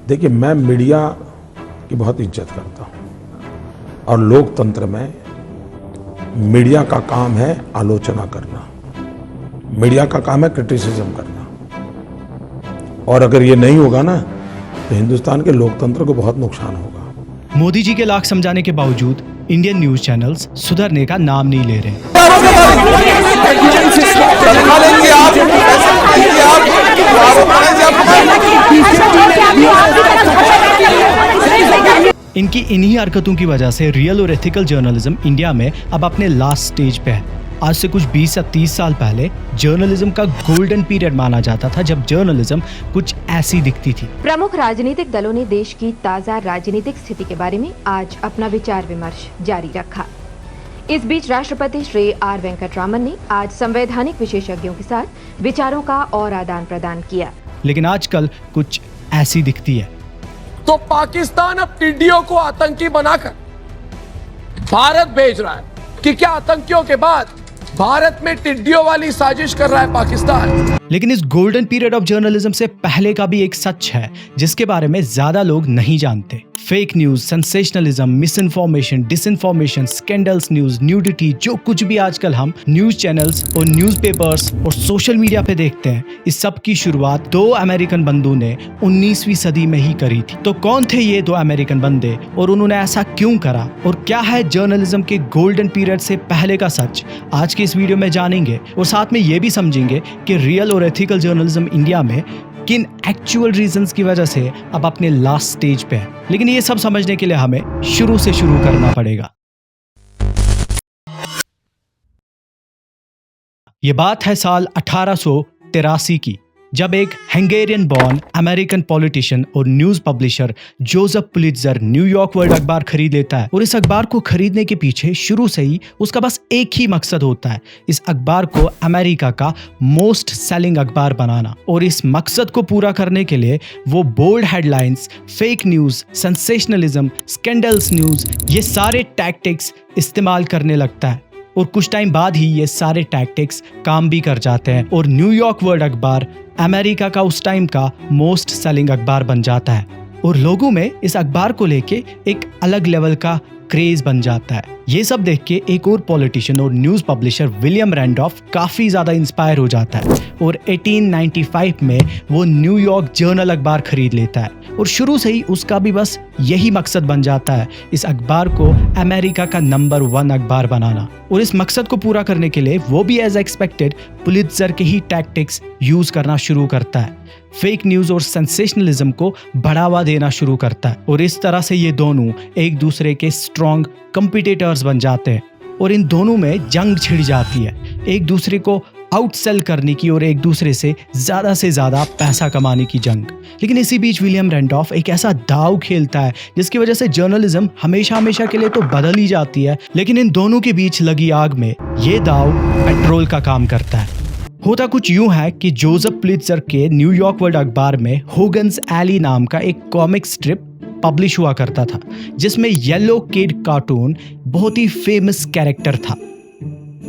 देखिए, मैं मीडिया की बहुत इज्जत करता हूँ और लोकतंत्र में मीडिया का काम है आलोचना करना, मीडिया का काम है क्रिटिसिज्म करना। और अगर ये नहीं होगा ना तो हिंदुस्तान के लोकतंत्र को बहुत नुकसान होगा। मोदी जी के लाख समझाने के बावजूद इंडियन न्यूज चैनल्स सुधरने का नाम नहीं ले रहे। इनकी इन्हीं हरकतों की वजह से रियल और एथिकल जर्नलिज्म इंडिया में अब अपने लास्ट स्टेज पे है। आज से कुछ 20 या 30 साल पहले जर्नलिज्म का गोल्डन पीरियड माना जाता था, जब जर्नलिज्म कुछ ऐसी दिखती थी। प्रमुख राजनीतिक दलों ने देश की ताजा राजनीतिक स्थिति के बारे में आज अपना विचार विमर्श जारी रखा। इस बीच राष्ट्रपति श्री आर वेंकटरामन ने आज संवैधानिक विशेषज्ञों के साथ विचारों का और आदान प्रदान किया। लेकिन आजकल कुछ ऐसी दिखती है। तो पाकिस्तान अब टिड्डियों को आतंकी बनाकर भारत भेज रहा है कि क्या आतंकियों के बाद भारत में टिड्डियों वाली साजिश कर रहा है पाकिस्तान। लेकिन इस गोल्डन पीरियड ऑफ जर्नलिज्म से पहले का भी एक सच है जिसके बारे में ज्यादा लोग नहीं जानते। Fake news, sensationalism, miss information, disinformation, scandals news, nudity, जो कुछ भी आजकल हम न्यूज चैनल्स और न्यूज़पेपर्स और सोशल मीडिया पे देखते हैं, इस सब की शुरुआत 2 अमेरिकन बंदों ने 19वीं सदी में ही करी थी। तो कौन थे ये 2 अमेरिकन बंदे और उन्होंने ऐसा क्यों करा, और क्या है जर्नलिज्म के गोल्डन पीरियड से पहले का सच, आज के इस वीडियो में जानेंगे। और साथ में ये भी समझेंगे कि रियल और एथिकल जर्नलिज्म इंडिया में किन एक्चुअल रीजंस की वजह से अब अपने लास्ट स्टेज पे है। लेकिन ये सब समझने के लिए हमें शुरू से शुरू करना पड़ेगा। ये बात है साल 1883 की, जब एक हंगेरियन बॉर्न अमेरिकन पॉलिटिशियन और news publisher Joseph Pulitzer New York world अखबार खरीद लेता है। और इस अखबार को खरीदने के पीछे शुरू से ही उसका बस एक ही मकसद होता है, इस अखबार को अमेरिका का मोस्ट सेलिंग अखबार बनाना। और इस मकसद को पूरा करने के लिए वो bold headlines, fake news, sensationalism, scandals news, ये सारे टैक्टिक्स इस्तेमाल करने लगता है। और कुछ टाइम बाद ही ये सारे टैक्टिक्स काम भी कर जाते हैं और न्यूयॉर्क वर्ल्ड अखबार अमेरिका का उस टाइम का मोस्ट सेलिंग अखबार बन जाता है। और लोगों में इस अखबार को लेके एक अलग लेवल का क्रेज बन जाता है। ये सब देख के एक और पॉलिटिशियन और न्यूज पब्लिशर विलियम रैंडॉल्फ काफी ज्यादा इंस्पायर हो जाता है और 1895 में वो न्यूयॉर्क जर्नल अखबार खरीद लेता है। और शुरू से ही उसका भी बस यही मकसद बन जाता है, इस अखबार को अमेरिका का नंबर 1 अखबार बनाना। और इस मकसद को पूरा करने के लिए वो भी एज एक्सपेक्टेड पुलित्जर के ही टैक्टिक्स यूज करना शुरू करता है, फेक न्यूज और सेंसेशनलिज्म को बढ़ावा देना शुरू करता है। और इस तरह से ये दोनों एक दूसरे के स्ट्रॉन्ग कंपटीटर्स बन जाते हैं और इन दोनों में जंग छिड़ जाती है, एक दूसरे को आउटसेल करने की और एक दूसरे से ज्यादा पैसा कमाने की जंग। लेकिन इसी बीच विलियम रैंडॉल्फ एक ऐसा दाव खेलता है जिसकी वजह से जर्नलिज्म हमेशा के लिए तो बदल ही जाती है, लेकिन इन दोनों के बीच लगी आग में ये दाव पेट्रोल का काम करता है। होता कुछ यूं है कि जोसेफ पुलित्जर के न्यूयॉर्क वर्ल्ड अखबार में होगन्स एली नाम का एक कॉमिक स्ट्रिप पब्लिश हुआ करता था, जिसमें येलो किड कार्टून बहुत ही फेमस कैरेक्टर था।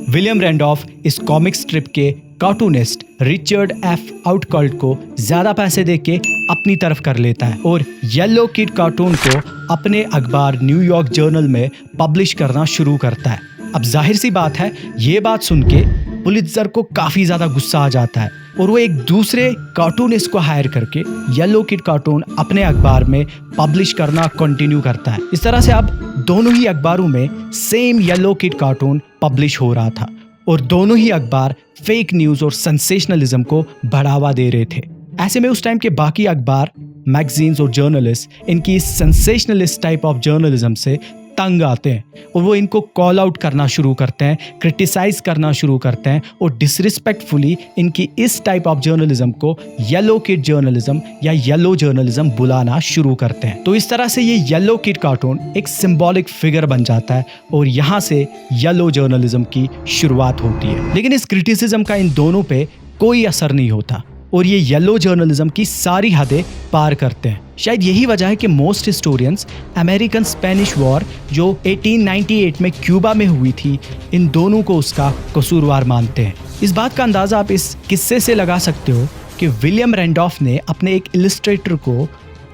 विलियम रैंडॉल्फ इस कॉमिक स्ट्रिप के कार्टूनिस्ट रिचर्ड एफ आउटकल्ट को ज्यादा पैसे देके अपनी तरफ कर लेता है और येलो किड कार्टून को अपने अखबार न्यूयॉर्क जर्नल में पब्लिश करना शुरू करता है। अब जाहिर सी बात है, ये बात सुन के पुलित्जर को काफी ज्यादा गुस्सा आ जाता है और वो एक दूसरे कार्टूनिस्ट को हायर करके येलो किड कार्टून अपने अखबार में पब्लिश करना कंटिन्यू करता है। इस तरह से अब दोनों ही अखबारों में same yellow kid cartoon publish हो रहा था और दोनों ही अखबार फेक न्यूज और सेंसेशनलिज्म को बढ़ावा दे रहे थे। ऐसे में उस टाइम के बाकी अखबार, मैगजीन्स और जर्नलिस्ट इनकी इस सेंसेशनलिस्ट टाइप ऑफ जर्नलिज्म से तंग आते हैं और वो इनको कॉल आउट करना शुरू करते हैं, क्रिटिसाइज करना शुरू करते हैं और डिसरिस्पेक्टफुली इनकी इस टाइप ऑफ जर्नलिज्म को येलो किड जर्नलिज्म या येलो जर्नलिज्म बुलाना शुरू करते हैं। तो इस तरह से ये येलो किड कार्टून एक सिंबॉलिक फिगर बन जाता है और यहाँ से येलो जर्नलिज्म की शुरुआत होती है। लेकिन इस क्रिटिसिज्म का इन दोनों पे कोई असर नहीं होता और ये येलो जर्नलिज्म की सारी हदें पार करते हैं। शायद यही वजह है कि most historians American Spanish war जो 1898 में क्यूबा में हुई थी, इन दोनों को उसका कसूरवार मानते हैं। इस बात का अंदाजा आप इस किस्से से लगा सकते हो कि विलियम रैंडॉल्फ ने अपने एक इलस्ट्रेटर को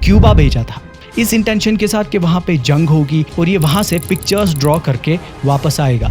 क्यूबा भेजा था इस इंटेंशन के साथ कि वहाँ पे जंग होगी और ये वहाँ से पिक्चर्स ड्रॉ करके वापस आएगा।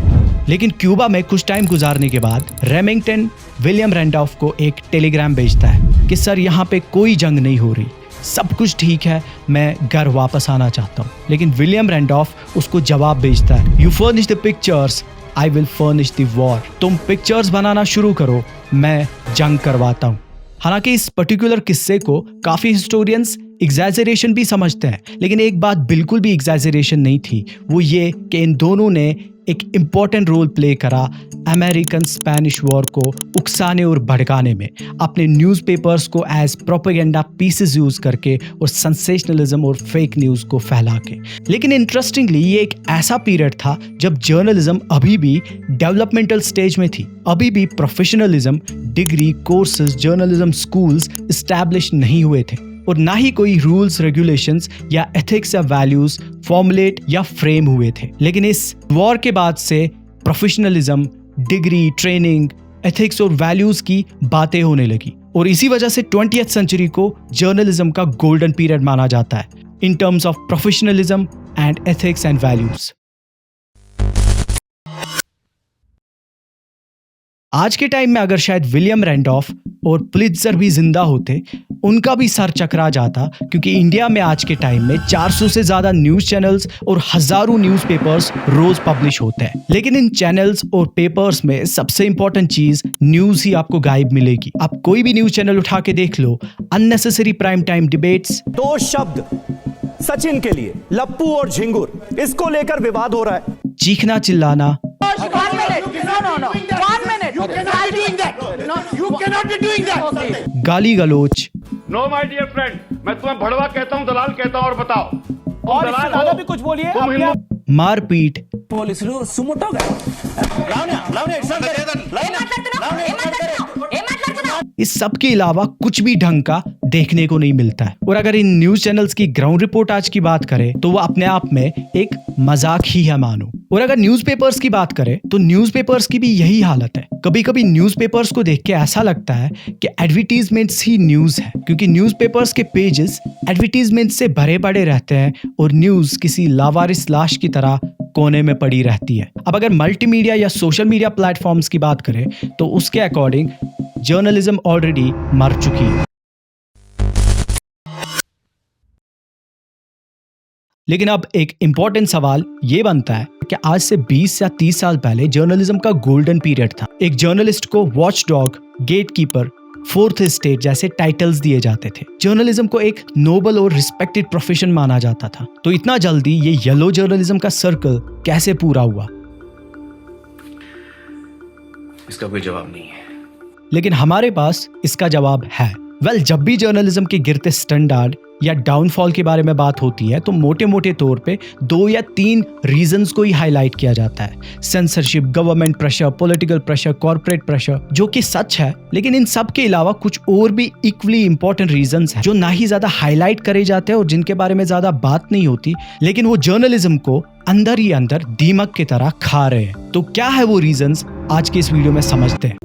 लेकिन क्यूबा में कुछ टाइम गुजारने के बाद रेमिंगटन विलियम रैंडॉल्फ को एक टेलीग्राम भेजता है कि सर यहाँ पे कोई जंग नहीं हो रही, सब कुछ ठीक है, मैं घर वापस आना चाहता हूँ। लेकिन विलियम रैंडॉल्फ उसको जवाब भेजता है, you furnish the pictures, I will furnish the war. तुम पिक्चर्स बनाना शुरू करो, मैं जंग करवाता हूँ। हालांकि इस पर्टिकुलर किस्से को काफी हिस्टोरियंस एग्जैजरेशन भी समझते हैं, लेकिन एक बात बिल्कुल भी एग्जैजरेशन नहीं थी, वो ये कि इन दोनों ने एक इम्पॉर्टेंट रोल प्ले करा अमेरिकन स्पेनिश वॉर को उकसाने और भड़काने में, अपने न्यूज़पेपर्स को एज प्रोपेगेंडा पीसेस यूज करके और सेंसेशनलिज्म और फेक न्यूज़ को फैला के। लेकिन इंटरेस्टिंगली ये एक ऐसा पीरियड था जब जर्नलिज्म अभी भी डेवलपमेंटल स्टेज में थी, अभी भी professionalism degree courses journalism schools establish नहीं हुए थे और ना ही कोई रूल्स रेगुलेशंस या एथिक्स या वैल्यूज फॉर्मुलेट या फ्रेम हुए थे। लेकिन इस वॉर के बाद से प्रोफेशनलिज्म, डिग्री, ट्रेनिंग, एथिक्स और वैल्यूज की बातें होने लगी और इसी वजह से 20th सेंचुरी को जर्नलिज्म का गोल्डन पीरियड माना जाता है in terms of professionalism and ethics and values. आज के टाइम में अगर शायद विलियम रैंडॉल्फ और पुलित्जर भी जिंदा होते, उनका भी सर चकरा जाता, क्योंकि इंडिया में आज के टाइम में 400 से ज्यादा न्यूज चैनल्स और हजारों न्यूज़पेपर्स रोज पब्लिश होते हैं। लेकिन इन चैनल्स और पेपर्स में सबसे इंपॉर्टेंट चीज न्यूज ही आपको गायब मिलेगी। आप कोई भी न्यूज चैनल उठा के देख लो, अननेसेसरी प्राइम टाइम डिबेट्स, 2 शब्द सचिन के लिए, लप्पू और झिंगुर, इसको लेकर विवाद हो रहा है। चीखना चिल्लाना, गाली गलोच, नो माय डियर फ्रेंड, मैं तुम्हें भड़वा कहता हूँ, दलाल कहता हूँ, और बताओ और इससे ज्यादा भी कुछ बोलिए। मारपीट, इस सब के अलावा कुछ भी ढंग का देखने को नहीं मिलता है। और अगर इन न्यूज चैनल्स की ग्राउंड रिपोर्ट आज की बात करें तो वो अपने आप में एक मजाक ही है मानो। और अगर न्यूज़पेपर्स की बात करें तो न्यूज़पेपर्स की भी यही हालत है। कभी कभी न्यूज़पेपर्स को देख के ऐसा लगता है कि एडवर्टीजमेंट्स ही न्यूज़ है, क्योंकि न्यूज़पेपर्स के पेजेस एडवर्टीजमेंट से भरे पड़े रहते हैं और न्यूज़ किसी लावारिस लाश की तरह कोने में पड़ी रहती है। अब अगर मल्टीमीडिया या सोशल मीडिया प्लेटफॉर्म्स की बात करें तो उसके अकॉर्डिंग जर्नलिज्म ऑलरेडी मर चुकी है। लेकिन अब एक इंपॉर्टेंट सवाल ये बनता है कि आज से 20 या 30 साल पहले जर्नलिज्म का गोल्डन पीरियड था। एक जर्नलिस्ट को वॉचडॉग, गेटकीपर, फोर्थ स्टेट जैसे टाइटल्स दिए जाते थे। जर्नलिज्म को एक नोबल और रिस्पेक्टेड प्रोफेशन माना जाता था। तो इतना जल्दी ये येलो जर्नलिज्म का सर्कल कैसे पूरा हुआ? इसका कोई जवाब नहीं है। लेकिन हमारे पास इसका जवाब है। जब भी जर्नलिज्म के गिरते स्टैंडर्ड या डाउनफॉल के बारे में बात होती है तो मोटे मोटे तौर पे 2 या 3 रीजंस को ही हाईलाइट किया जाता है। Censorship, government pressure, political pressure, corporate pressure, जो कि सच है। लेकिन इन सब के अलावा कुछ और भी इक्वली इंपॉर्टेंट रीजंस हैं जो ना ही ज्यादा हाईलाइट करे जाते हैं और जिनके बारे में ज्यादा बात नहीं होती, लेकिन वो जर्नलिज्म को अंदर ही अंदर दीमक की तरह खा रहे हैं। तो क्या है वो रीजंस, आज के इस वीडियो में समझते हैं।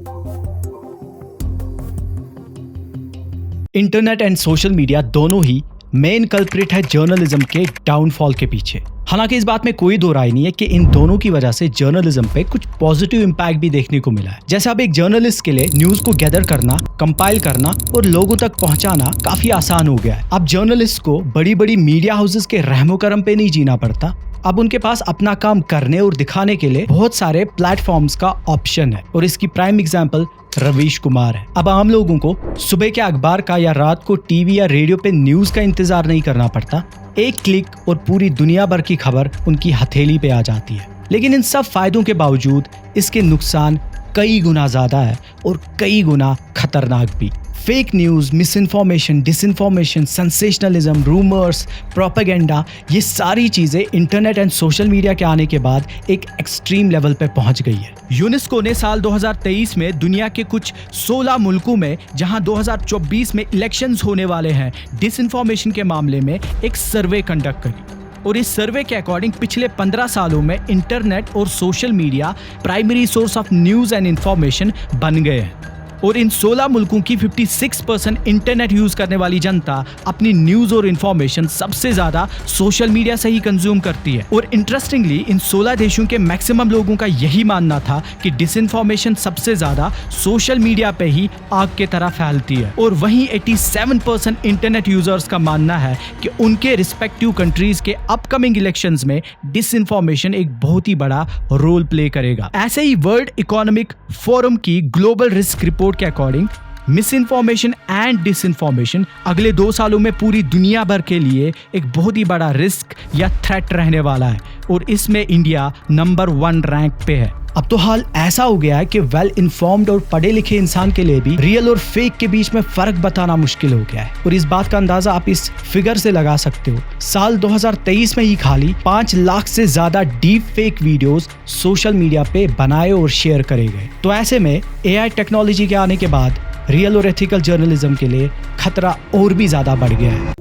इंटरनेट एंड सोशल मीडिया दोनों ही मेन कल्प्रिट है जर्नलिज्म के डाउनफॉल के पीछे। हालांकि इस बात में कोई दो राय नहीं है कि इन दोनों की वजह से जर्नलिज्म पे कुछ पॉजिटिव इंपैक्ट भी देखने को मिला है। जैसे अब एक जर्नलिस्ट के लिए न्यूज को गैदर करना, कंपाइल करना और लोगों तक पहुंचाना काफी आसान हो गया है। अब जर्नलिस्ट को बड़ी बड़ी मीडिया हाउसेस के रहमो करम पे नहीं जीना पड़ता। अब उनके पास अपना काम करने और दिखाने के लिए बहुत सारे प्लेटफॉर्म्स का ऑप्शन है और इसकी प्राइम एग्जांपल रवीश कुमार है। अब आम लोगों को सुबह के अखबार का या रात को टीवी या रेडियो पे न्यूज का इंतजार नहीं करना पड़ता। एक क्लिक और पूरी दुनिया भर की खबर उनकी हथेली पे आ जाती है। लेकिन इन सब फायदों के बावजूद इसके नुकसान कई गुना ज्यादा है और कई गुना खतरनाक भी। Fake news, misinformation, disinformation, sensationalism, rumours, propaganda, ये सारी चीजें इंटरनेट एंड सोशल मीडिया के आने के बाद एक एक्सट्रीम लेवल पे पहुंच गई है। यूनेस्को ने साल 2023 में दुनिया के कुछ 16 मुल्कों में, जहां 2024 में इलेक्शंस होने वाले हैं, डिसइंफॉर्मेशन के मामले में एक सर्वे कंडक्ट करी। और इस सर्वे के अकॉर्डिंग पिछले 15 सालों में इंटरनेट और social media primary source of news and information बन गए हैं। और इन 16 मुल्कों की 56% इंटरनेट यूज करने वाली जनता अपनी न्यूज और इंफॉर्मेशन सबसे ज्यादा सोशल मीडिया से ही कंज्यूम करती है। और इंटरेस्टिंगली इन 16 देशों के मैक्सिमम लोगों का यही मानना था कि डिसइंफॉर्मेशन सबसे ज्यादा सोशल मीडिया पे ही आग की तरह फैलती है। और वहीं 87% इंटरनेट यूजर्स का मानना है कि उनके रिस्पेक्टिव कंट्रीज के अपकमिंग इलेक्शंस में डिसइंफॉर्मेशन एक बहुत ही बड़ा रोल प्ले करेगा। ऐसे ही वर्ल्ड इकोनॉमिक फोरम की ग्लोबल रिस्क रिपोर्ट के according miss information and disinformation अगले 2 सालों में पूरी दुनिया भर के लिए एक बहुत ही बड़ा रिस्क या थ्रेट रहने वाला है और इसमें इंडिया नंबर 1 रैंक पे है। अब तो हाल ऐसा हो गया है कि वेल इन्फॉर्म्ड और पढ़े लिखे इंसान के लिए भी रियल और फेक के बीच में फर्क बताना मुश्किल हो गया है। और इस बात का अंदाजा आप इस फिगर से लगा सकते हो। साल 2023 में ही खाली 5 लाख से ज्यादा deep fake videos social media पे बनाए और शेयर करे गए। तो ऐसे में एआई टेक्नोलॉजी के आने के बाद रियल और एथिकल जर्नलिज्म के लिए खतरा और भी ज्यादा बढ़ गया है।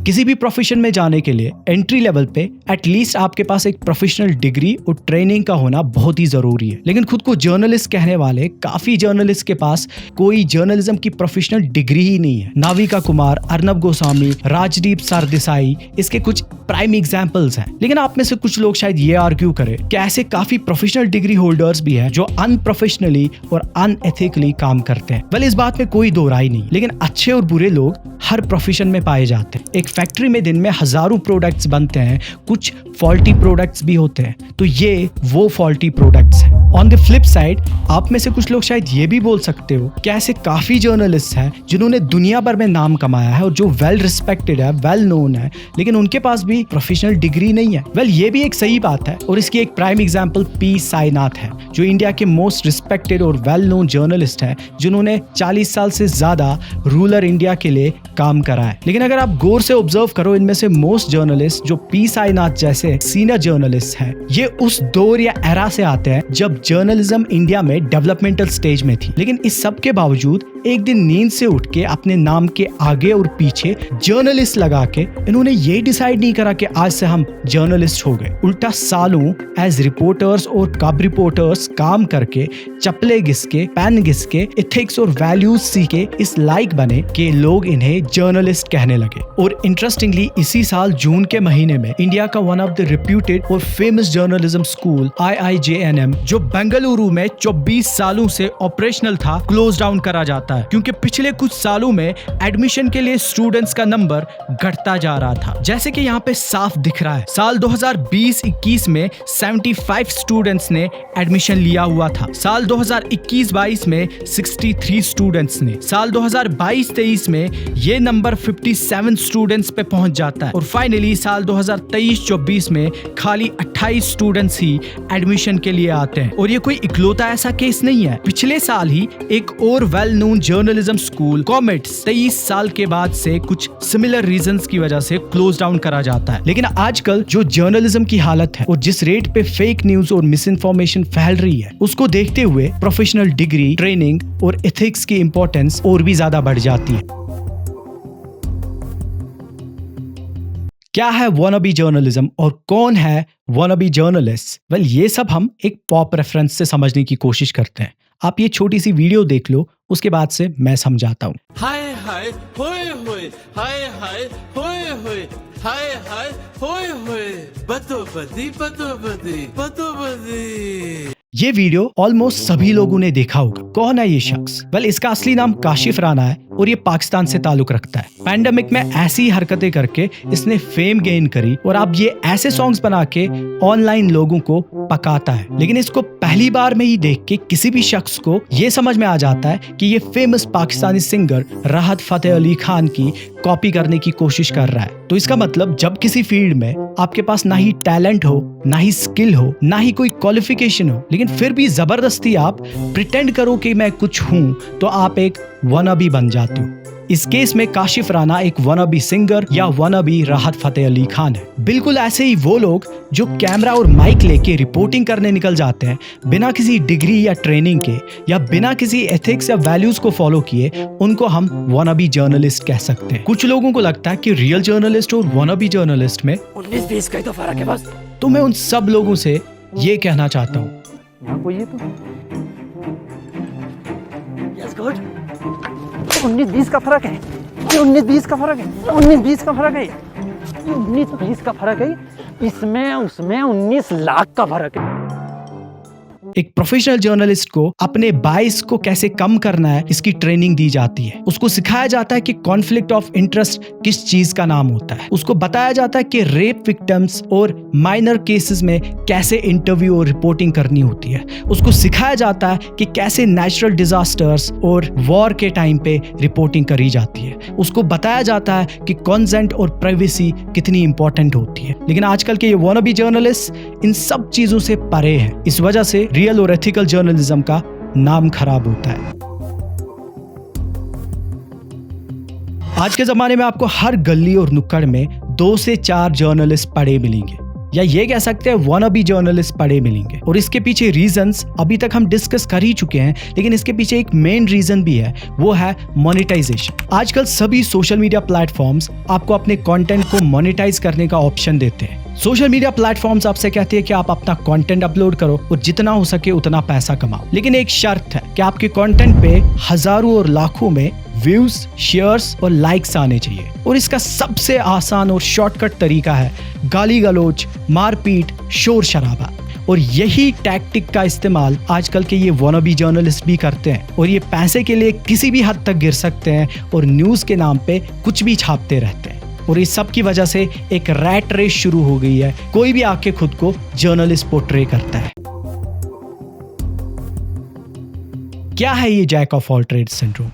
किसी भी प्रोफेशन में जाने के लिए एंट्री लेवल पे एटलीस्ट आपके पास एक प्रोफेशनल डिग्री और ट्रेनिंग का होना बहुत ही जरूरी है। लेकिन खुद को जर्नलिस्ट कहने वाले काफी जर्नलिस्ट के पास कोई जर्नलिज्म की प्रोफेशनल डिग्री ही नहीं है। नाविका कुमार, अर्नब गोस्वामी, राजदीप सरदेसाई इसके कुछ प्राइम एग्जांपल्स हैं। लेकिन आप में से कुछ लोग शायद ये आर्ग्यू करें कि ऐसे काफी प्रोफेशनल डिग्री होल्डर्स भी हैं जो अनप्रोफेशनली और अनएथिकली काम करते हैं। वेल, इस बात में कोई दो राय नहीं, लेकिन अच्छे और बुरे लोग हर प्रोफेशन में पाए जाते हैं। एक फैक्ट्री में दिन में हजारों प्रोडक्ट्स बनते हैं, कुछ फॉल्टी प्रोडक्ट्स भी होते हैं, तो ये वो फॉल्टी प्रोडक्ट्स हैं। ऑन द फ्लिप साइड आप में से कुछ लोग शायद ये भी बोल सकते हो कि ऐसे काफी जर्नलिस्ट हैं जिन्होंने दुनिया भर में नाम कमाया है और जो वेल रिस्पेक्टेड है, वेल नोन है, लेकिन उनके पास भी प्रोफेशनल डिग्री नहीं है। वेल, ये भी एक सही बात है और इसकी एक प्राइम एग्जांपल पी साईनाथ है, जो इंडिया के मोस्ट रिस्पेक्टेड और वेल नोन जर्नलिस्ट है, जिन्होंने 40 साल से ज्यादा रूरल इंडिया के लिए काम करा है। लेकिन अगर आप गौर से ऑब्जर्व करो, इनमें से मोस्ट जर्नलिस्ट जो पी साईनाथ जैसे सीनियर जर्नलिस्ट हैं, ये उस दौर या एरा से आते हैं जब जर्नलिज्म इंडिया में डेवलपमेंटल स्टेज में थी। लेकिन इस सब के बावजूद एक दिन नींद से उठ के अपने नाम के आगे और पीछे जर्नलिस्ट लगा के इन्होंने ये डिसाइड नहीं करा कि आज से हम जर्नलिस्ट हो गए। उल्टा सालों एज रिपोर्टर्स और कब रिपोर्टर्स काम करके, चप्पलें घिसके, पेन घिसके, एथिक्स और वैल्यूज सीखे इस लायक बने कि लोग इन्हें जर्नलिस्ट कहने लगे। और इंटरेस्टिंगली इसी साल जून के महीने में इंडिया का वन ऑफ द रिप्यूटेड और फेमस जर्नलिज्म स्कूल IIJNM, जो बेंगलुरु में 24 सालों से ऑपरेशनल था, क्लोज डाउन करा जाता है, क्योंकि पिछले कुछ सालों में एडमिशन के लिए स्टूडेंट्स का नंबर घटता जा रहा था। जैसे कि यहाँ पे साफ दिख रहा है, साल 2020-21 में 75 स्टूडेंट्स ने एडमिशन लिया हुआ था, साल 2021-22 में 63 स्टूडेंट्स ने, साल 2022-23 में ये नंबर 57 स्टूडेंट्स पे पहुंच जाता है और फाइनली साल 2023-24 में खाली 28 स्टूडेंट्स ही एडमिशन के लिए आते हैं। और ये कोई इकलौता ऐसा केस नहीं है, पिछले साल ही एक और well known journalism school comets 23 साल के बाद से कुछ सिमिलर रीजंस की वजह से क्लोज डाउन करा जाता है। लेकिन आजकल जो जर्नलिज्म की हालत है और जिस रेट पे फेक न्यूज और मिस इन्फॉर्मेशन फैल रही है, उसको देखते हुए प्रोफेशनल डिग्री, ट्रेनिंग और एथिक्स की इंपॉर्टेंस और भी ज्यादा बढ़ जाती है। क्या है वॉनाबी जर्नलिज्म और कौन है वॉनाबी जर्नलिस्ट? वेल, ये सब हम एक पॉप रेफरेंस से समझने की कोशिश करते हैं। आप ये छोटी सी वीडियो देख लो, उसके बाद से मैं समझाता हूँ। हाय हाय होए होए, हाय हाय होए होए, हाय हाय होए होए, बतोबदी बतोबदी बतोबदी। ये वीडियो ऑलमोस्ट सभी लोगों ने देखा होगा। कौन है ये शख्स? वेल, इसका असली नाम काशिफ राना है और ये पाकिस्तान से ताल्लुक रखता है। पैंडेमिक में ऐसी हरकतें करके इसने फेम गेन करी और अब ये ऐसे सॉन्ग्स बना के ऑनलाइन लोगों को पकाता है। लेकिन इसको पहली बार में ही देख के किसी भी शख्स को ये समझ में आ जाता है कि ये फेमस पाकिस्तानी सिंगर राहत फतेह अली खान की कॉपी करने की कोशिश कर रहा है। तो इसका मतलब जब किसी फील्ड में आपके पास ना ही टैलेंट हो, ना ही स्किल हो, ना ही कोई क्वालिफिकेशन हो, लेकिन फिर भी जबरदस्ती आप प्रिटेंड करो कि मैं कुछ हूं, तो आप एक वनाबी बन जाते हो। इस केस में काशिफ राना एक वनाबी सिंगर या वनाबी राहत फतेह अली खान है। बिल्कुल ऐसे ही वो लोग जो कैमरा और माइक लेके रिपोर्टिंग करने निकल जाते हैं बिना किसी डिग्री या ट्रेनिंग के या बिना किसी एथिक्स या वैल्यूज को फॉलो किए, उनको हम वनाबी जर्नलिस्ट कह सकते हैं। कुछ लोगों को लगता है कि रियल जर्नलिस्ट और वनाबी जर्नलिस्ट में 19-20 का ही तो फर्क है बस। तो मैं उन सब लोगों से ये कहना चाहता हूँ, यहाँ कोई है तो 19-20 का फर्क है, 19-20 का फर्क है, 19-20 का फर्क है, 19-20 का फर्क है, इसमें उसमें 19 लाख का फर्क है। एक प्रोफेशनल जर्नलिस्ट को अपने बायस को कैसे कम करना है इसकी ट्रेनिंग दी जाती है। उसको सिखाया जाता है कि कॉन्फ्लिक्ट ऑफ इंटरेस्ट किस चीज का नाम होता है। उसको बताया जाता है कि रेप विक्टिम्स और माइनर केसेस में कैसे इंटरव्यू और रिपोर्टिंग करनी होती है। उसको सिखाया जाता है कि कैसे नेचुरल डिजास्टर्स और वॉर के टाइम पे रिपोर्टिंग करी जाती है। उसको बताया जाता है कि कॉन्सेंट और प्राइवेसी कितनी इंपॉर्टेंट होती है। लेकिन आजकल के ये वॉनबी जर्नलिस्ट इन सब चीजों से परे हैं। इस वजह से रियल और एथिकल जर्नलिज्म का नाम खराब होता है। आज के जमाने में आपको हर गली और नुक्कड़ में 2 से 4 जर्नलिस्ट पड़े मिलेंगे, या ये कह सकते हैं वॉनबी जर्नलिस्ट पड़े मिलेंगे। और इसके पीछे रीजंस अभी तक हम डिस्कस कर ही चुके हैं, लेकिन इसके पीछे एक मेन रीजन भी है, वो है मोनेटाइजेशन। आजकल सभी सोशल मीडिया प्लेटफॉर्म्स आपको अपने कंटेंट को मोनेटाइज करने का ऑप्शन देते हैं। सोशल मीडिया प्लेटफॉर्म्स आपसे कहते हैं कि आप अपना कंटेंट अपलोड करो और जितना हो सके उतना पैसा कमाओ, लेकिन एक शर्त है कि आपके कंटेंट पे हजारों और लाखों में व्यूज, शेयर्स और लाइक्स आने चाहिए। और इसका सबसे आसान और शॉर्टकट तरीका है गाली गलौज, मारपीट, शोर शराबा। और यही टैक्टिक का इस्तेमाल आजकल के ये वॉनबी जर्नलिस्ट भी करते हैं, और ये पैसे के लिए किसी भी हद तक गिर सकते हैं और न्यूज के नाम पे कुछ भी छापते रहते हैं। और इस सब की वजह से एक रैट रेस शुरू हो गई है। कोई भी आके खुद को जर्नलिस्ट पोर्ट्रे करता है। क्या है ये jack of all trades syndrome?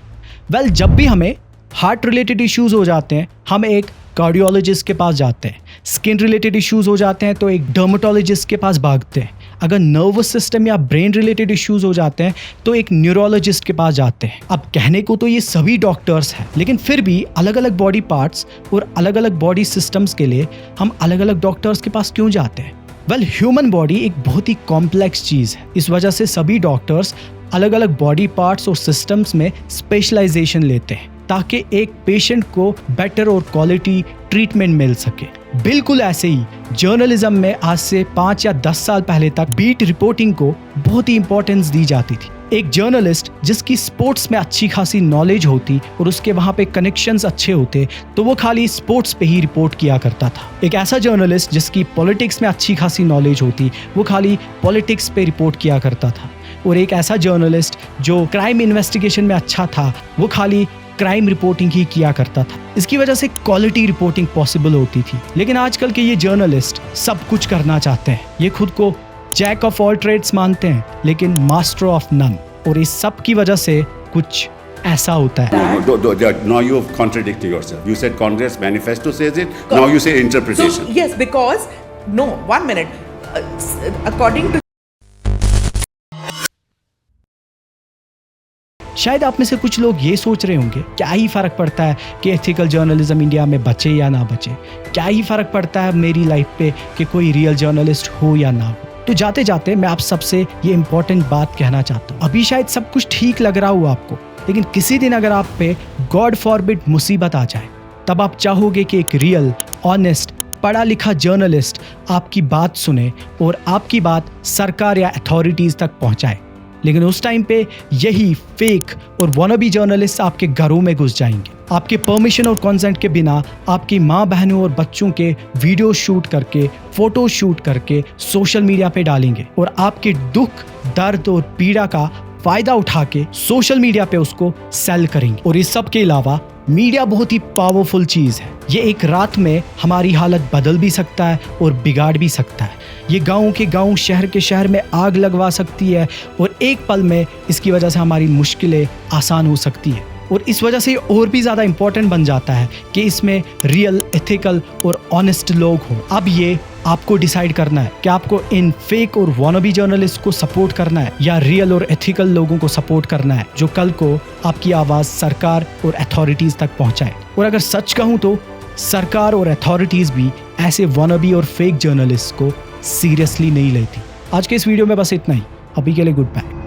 Well, जब भी हमें हार्ट रिलेटेड इश्यूज हो जाते हैं हम एक कार्डियोलॉजिस्ट के पास जाते हैं। स्किन रिलेटेड इश्यूज हो जाते हैं तो एक डर्मेटोलॉजिस्ट के पास भागते हैं। अगर नर्वस सिस्टम या ब्रेन रिलेटेड इश्यूज हो जाते हैं तो एक न्यूरोलॉजिस्ट के पास जाते हैं। अब कहने को तो ये सभी डॉक्टर्स हैं, लेकिन फिर भी अलग अलग बॉडी पार्ट्स और अलग अलग बॉडी सिस्टम्स के लिए हम अलग अलग डॉक्टर्स के पास क्यों जाते हैं? वेल, ह्यूमन बॉडी एक बहुत ही कॉम्प्लेक्स चीज़ है। इस वजह से सभी डॉक्टर्स अलग अलग बॉडी पार्ट्स और सिस्टम्स में स्पेशलाइजेशन लेते हैं ताकि एक पेशेंट को बेटर और क्वालिटी ट्रीटमेंट मिल सके। बिल्कुल ऐसे ही जर्नलिज्म में आज से 5 या 10 साल पहले तक बीट रिपोर्टिंग को बहुत ही इंपॉर्टेंस दी जाती थी। एक जर्नलिस्ट जिसकी स्पोर्ट्स में अच्छी खासी नॉलेज होती और उसके वहाँ पे कनेक्शंस अच्छे होते तो वो खाली स्पोर्ट्स पे ही रिपोर्ट किया करता था। एक ऐसा जर्नलिस्ट जिसकी पॉलिटिक्स में अच्छी खासी नॉलेज होती वो खाली पॉलिटिक्स पे रिपोर्ट किया करता था। और एक ऐसा जर्नलिस्ट जो क्राइम इन्वेस्टिगेशन में अच्छा था वो खाली क्राइम रिपोर्टिंग ही किया करता था। इसकी वजह से क्वालिटी रिपोर्टिंग पॉसिबल होती थी। लेकिन आजकल के ये जर्नलिस्ट सब कुछ करना चाहते हैं। ये खुद को जैक ऑफ ऑल ट्रेड्स मानते हैं लेकिन मास्टर ऑफ नन। और इस सब की वजह से कुछ ऐसा होता है। Now you have contradicted yourself. You said Congress manifesto says it. Now you say interpretation. So, yes, because no, 1 minute. According to शायद आप में से कुछ लोग ये सोच रहे होंगे क्या ही फर्क पड़ता है कि एथिकल जर्नलिज्म इंडिया में बचे या ना बचे, क्या ही फर्क पड़ता है मेरी लाइफ पे कि कोई रियल जर्नलिस्ट हो या ना हो। तो जाते जाते मैं आप सबसे ये इंपॉर्टेंट बात कहना चाहता हूँ। अभी शायद सब कुछ ठीक लग रहा हो आपको, लेकिन किसी दिन अगर आप पे गॉड फॉरबिड मुसीबत आ जाए तब आप चाहोगे कि एक रियल, ऑनेस्ट, पढ़ा लिखा जर्नलिस्ट आपकी बात सुने और आपकी बात सरकार या अथॉरिटीज तक पहुंचाए। लेकिन उस टाइम पे यही फेक और वॉनबी जर्नलिस्ट आपके घरों में घुस जाएंगे। आपके परमिशन और कंसेंट के बिना आपकी माँ बहनों और बच्चों के वीडियो शूट करके, फोटो शूट करके सोशल मीडिया पे डालेंगे और आपके दुख, दर्द और पीड़ा का फायदा उठा के सोशल मीडिया पे उसको सेल करेंगे। और इस सब के अलावा मीडिया बहुत ही पावरफुल चीज़ है। ये एक रात में हमारी हालत बदल भी सकता है और बिगाड़ भी सकता है। ये गाँव के गाँव, शहर के शहर में आग लगवा सकती है और एक पल में इसकी वजह से हमारी मुश्किलें आसान हो सकती है। और इस वजह से और भी ज़्यादा इम्पोर्टेंट बन जाता है कि इसमें रियल, एथिकल और ऑनेस्ट लोग हों। अब ये आपको डिसाइड करना है कि आपको इन फेक और वॉनबी जर्नलिस्ट को सपोर्ट करना है या रियल और एथिकल लोगों को सपोर्ट करना है जो कल को आपकी आवाज़ सरकार और अथॉरिटीज़ तक पहुंचाए। और अगर सच कहूँ तो सरकार और अथॉरिटीज़ भी ऐसे वॉनबी और फेक जर्नलिस्ट को सीरियसली नहीं लेती। आज के इस वीडियो में बस इतना ही। अभी के लिए गुड बाय।